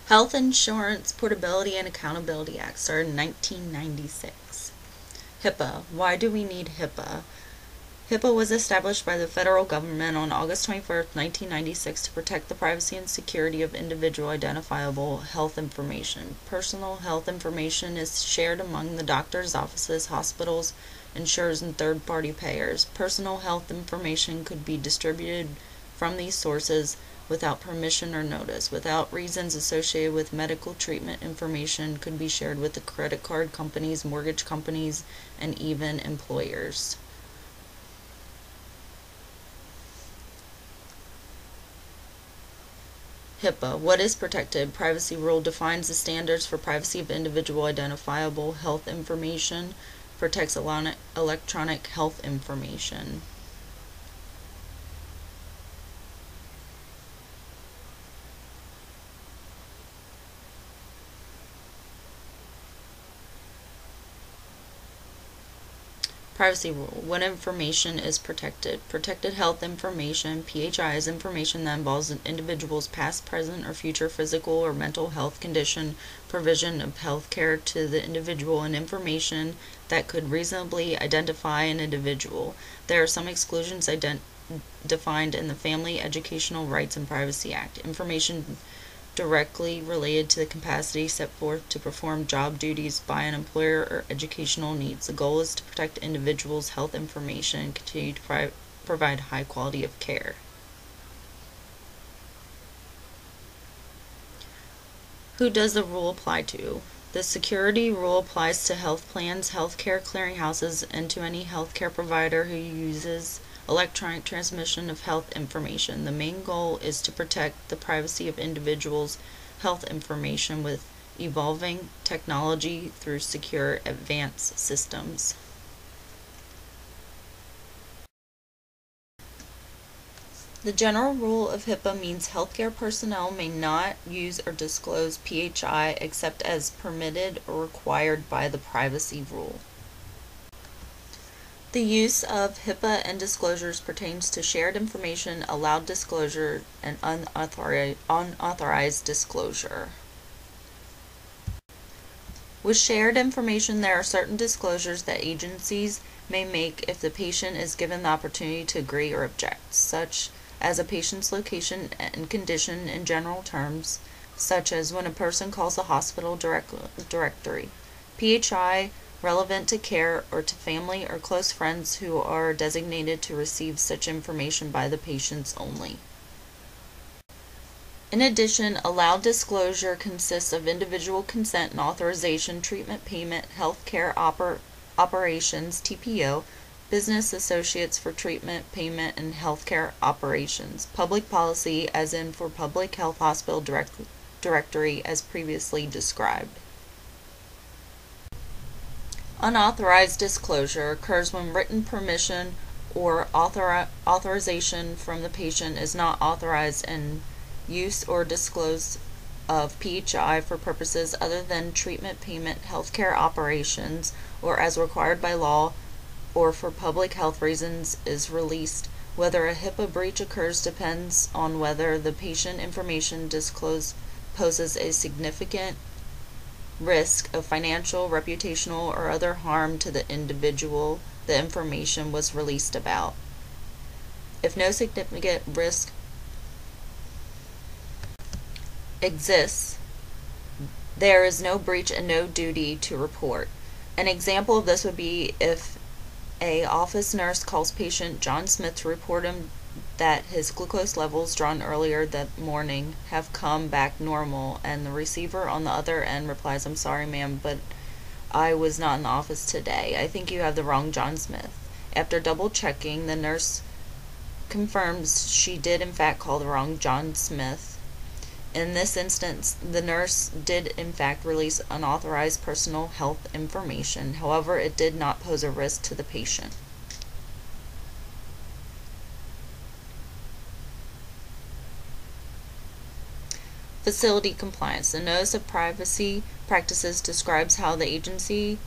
Health Insurance Portability and Accountability Act started in 1996. HIPAA. Why do we need HIPAA? HIPAA was established by the federal government on August 21, 1996 to protect the privacy and security of individual identifiable health information. Personal health information is shared among the doctor's offices, hospitals, insurers, and third-party payers. Personal health information could be distributed from these sources without permission or notice, without reasons associated with medical treatment. Information could be shared with the credit card companies, mortgage companies, and even employers. HIPAA. What is protected? Privacy rule defines the standards for privacy of individual identifiable health information, protects electronic health information. Privacy rule. What information is protected? Protected health information, PHI, is information that involves an individual's past, present, or future physical or mental health condition, provision of health care to the individual, and information that could reasonably identify an individual. There are some exclusions defined in the Family Educational Rights and Privacy Act. Information directly related to the capacity set forth to perform job duties by an employer or educational needs. The goal is to protect individuals' health information and continue to provide high quality of care. Who does the rule apply to? The security rule applies to health plans, healthcare clearinghouses, and to any healthcare provider who uses electronic transmission of health information. The main goal is to protect the privacy of individuals' health information with evolving technology through secure advanced systems. The general rule of HIPAA means healthcare personnel may not use or disclose PHI except as permitted or required by the privacy rule. The use of HIPAA and disclosures pertains to shared information, allowed disclosure, and unauthorized disclosure. With shared information, there are certain disclosures that agencies may make if the patient is given the opportunity to agree or object, such as a patient's location and condition in general terms, such as when a person calls the hospital directory. PHI relevant to care or to family or close friends who are designated to receive such information by the patients only. In addition, allowed disclosure consists of individual consent and authorization, treatment payment, health care operations, TPO, business associates for treatment, payment, and healthcare operations. Public policy, as in for public health hospital directory, as previously described. Unauthorized disclosure occurs when written permission or authorization from the patient is not authorized and use or disclose of PHI for purposes other than treatment, payment, healthcare operations, or as required by law or for public health reasons is released. Whether a HIPAA breach occurs depends on whether the patient information disclosed poses a significant risk of financial, reputational, or other harm to the individual the information was released about. If no significant risk exists, there is no breach and no duty to report. An example of this would be if a office nurse calls patient John Smith to report him that his glucose levels drawn earlier that morning have come back normal, and the receiver on the other end replies, "I'm sorry, ma'am, but I was not in the office today. I think you have the wrong John Smith." After double checking, the nurse confirms she did in fact call the wrong John Smith. In this instance, the nurse did in fact release unauthorized personal health information. However, it did not pose a risk to the patient. Facility compliance. The Notice of Privacy Practices describes how the agency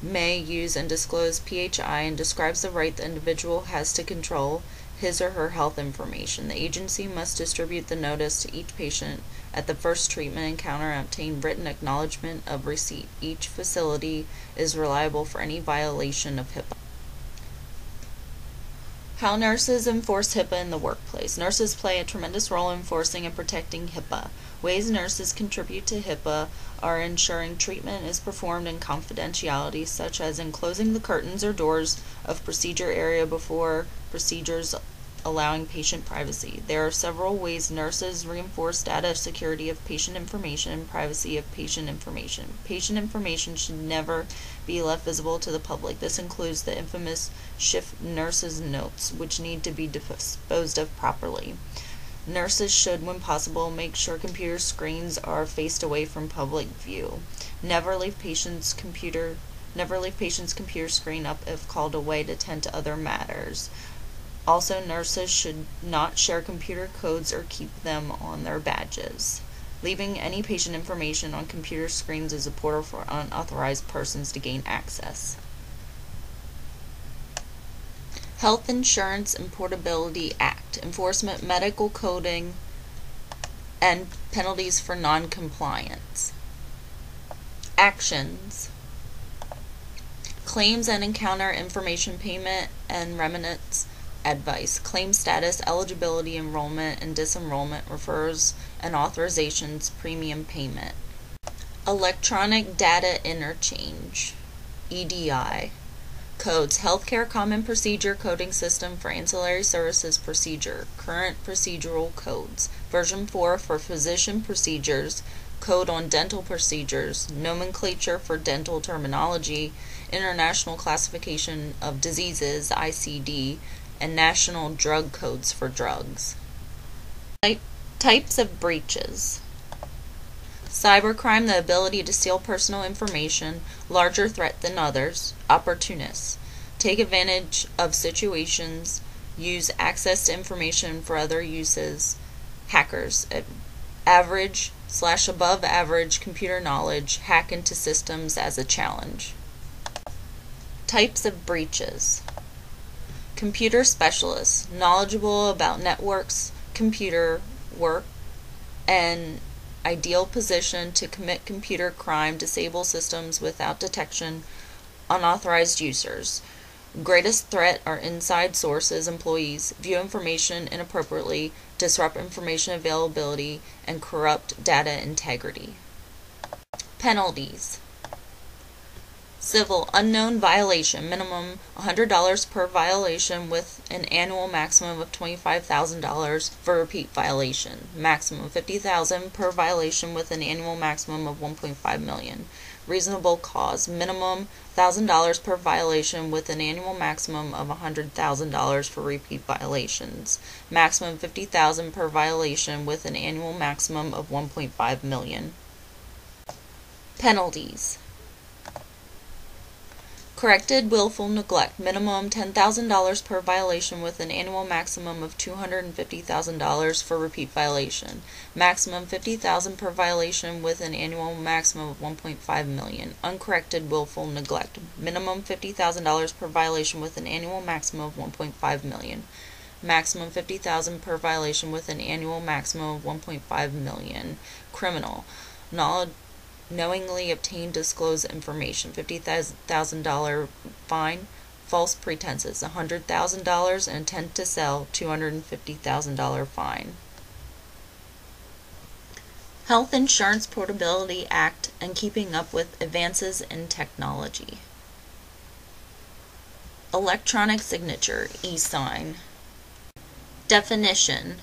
may use and disclose PHI and describes the right the individual has to control his or her health information. The agency must distribute the notice to each patient at the first treatment encounter and obtain written acknowledgement of receipt. Each facility is liable for any violation of HIPAA. How nurses enforce HIPAA in the workplace. Nurses play a tremendous role in enforcing and protecting HIPAA. Ways nurses contribute to HIPAA are ensuring treatment is performed in confidentiality, such as enclosing the curtains or doors of procedure area before procedures, allowing patient privacy. There are several ways nurses reinforce data security of patient information and privacy of patient information. Patient information should never be left visible to the public. This includes the infamous shift nurses' notes, which need to be disposed of properly. Nurses should, when possible, make sure computer screens are faced away from public view. Never leave patient's computer screen up if called away to tend to other matters. Also, nurses should not share computer codes or keep them on their badges. Leaving any patient information on computer screens is a portal for unauthorized persons to gain access. Health Insurance and Portability Act. Enforcement, medical coding, and penalties for non-compliance. Actions. Claims and encounter information, payment and remittance advice, claim status, eligibility, enrollment and disenrollment, refers and authorizations, premium payment. Electronic data interchange, EDI. Codes, Healthcare Common Procedure Coding System for Ancillary Services Procedure, current procedural codes, version 4 for physician procedures, code on dental procedures, nomenclature for dental terminology, International Classification of Diseases, ICD, and national drug codes for drugs. Types of breaches. Cybercrime, the ability to steal personal information, larger threat than others. Opportunists, take advantage of situations, use access to information for other uses. Hackers, average/above average computer knowledge, hack into systems as a challenge. Types of breaches. Computer specialists, knowledgeable about networks, computer work, and ideal position to commit computer crime, disable systems without detection, unauthorized users. Greatest threat are inside sources, employees, view information inappropriately, disrupt information availability, and corrupt data integrity. Penalties. Civil, unknown violation, minimum $100 per violation with an annual maximum of $25,000 for repeat violation. Maximum $50,000 per violation with an annual maximum of $1.5 million. Reasonable cause, minimum $1,000 per violation with an annual maximum of $100,000 for repeat violations. Maximum $50,000 per violation with an annual maximum of $1.5 million. Penalties. Corrected willful neglect, minimum $10,000 per violation with an annual maximum of $250,000 for repeat violation. Maximum $50,000 per violation with an annual maximum of $1.5 million. Uncorrected willful neglect, minimum $50,000 per violation with an annual maximum of $1.5 million. Maximum $50,000 per violation with an annual maximum of $1.5 million. Criminal, knowingly obtain disclosed information, $50,000 fine. False pretenses, $100,000. Intent to sell, $250,000 fine. Health Insurance Portability Act and keeping up with advances in technology. Electronic signature, e-sign. Definition.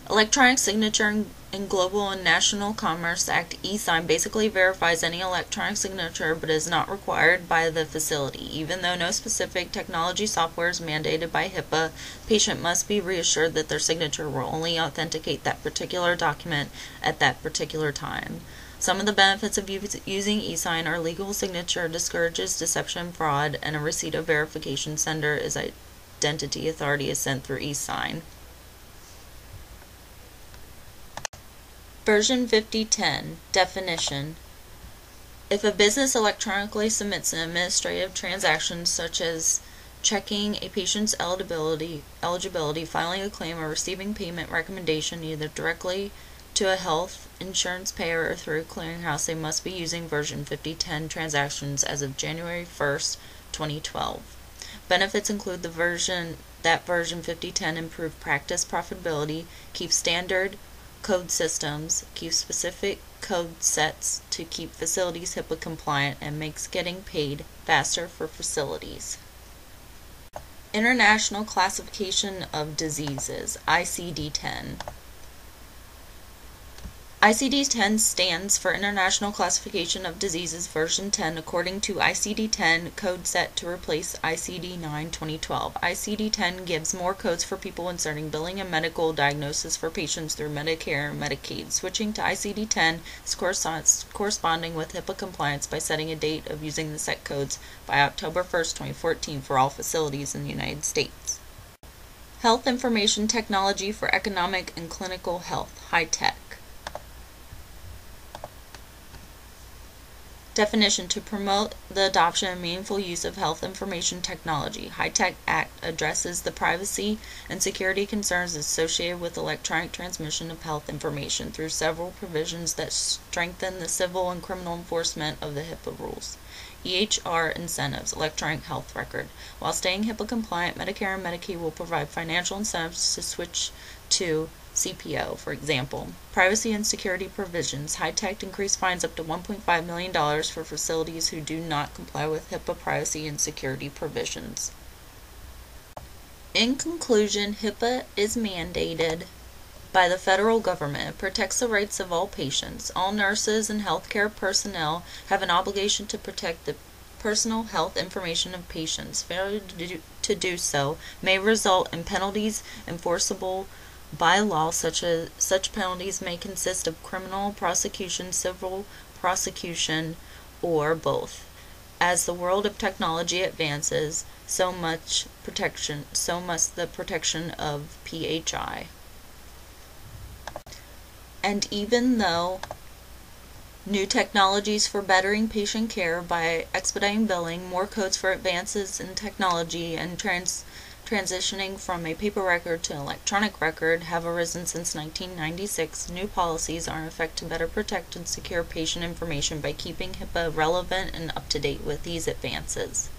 Electronic signature in Global and National Commerce Act, e-sign basically verifies any electronic signature but is not required by the facility. Even though no specific technology software is mandated by HIPAA, patient must be reassured that their signature will only authenticate that particular document at that particular time. Some of the benefits of using e-sign are legal signature discourages deception, fraud, and a receipt of verification sender is identity authority is sent through e-sign. Version 5010, definition. If a business electronically submits an administrative transaction such as checking a patient's eligibility, filing a claim, or receiving payment recommendation either directly to a health insurance payer or through a clearinghouse, they must be using version 5010 transactions as of January 1st, 2012. Benefits include version 5010 improved practice profitability, keeps standard code systems, keeps specific code sets to keep facilities HIPAA compliant, and makes getting paid faster for facilities. International Classification of Diseases, ICD-10. ICD-10 stands for International Classification of Diseases version 10 according to ICD-10 code set to replace ICD-9 2012. ICD-10 gives more codes for people inserting billing and medical diagnosis for patients through Medicare and Medicaid. Switching to ICD-10 is corresponding with HIPAA compliance by setting a date of using the set codes by October 1st, 2014 for all facilities in the United States. Health Information Technology for Economic and Clinical Health, high-tech. Definition: to promote the adoption and meaningful use of health information technology. HITECH Act addresses the privacy and security concerns associated with electronic transmission of health information through several provisions that strengthen the civil and criminal enforcement of the HIPAA rules. EHR incentives, electronic health record. While staying HIPAA compliant, Medicare and Medicaid will provide financial incentives to switch to CPO, for example. Privacy and security provisions. HITECH increased fines up to $1.5 million for facilities who do not comply with HIPAA privacy and security provisions. In conclusion, HIPAA is mandated by the federal government. It protects the rights of all patients. All nurses and healthcare personnel have an obligation to protect the personal health information of patients. Failure to do so may result in penalties enforceable by law. Such penalties may consist of criminal prosecution, civil prosecution, or both. As the world of technology advances, so must the protection of PHI. And even though new technologies for bettering patient care by expediting billing, more codes for advances in technology, and transitioning from a paper record to an electronic record have arisen since 1996, new policies are in effect to better protect and secure patient information by keeping HIPAA relevant and up to date with these advances.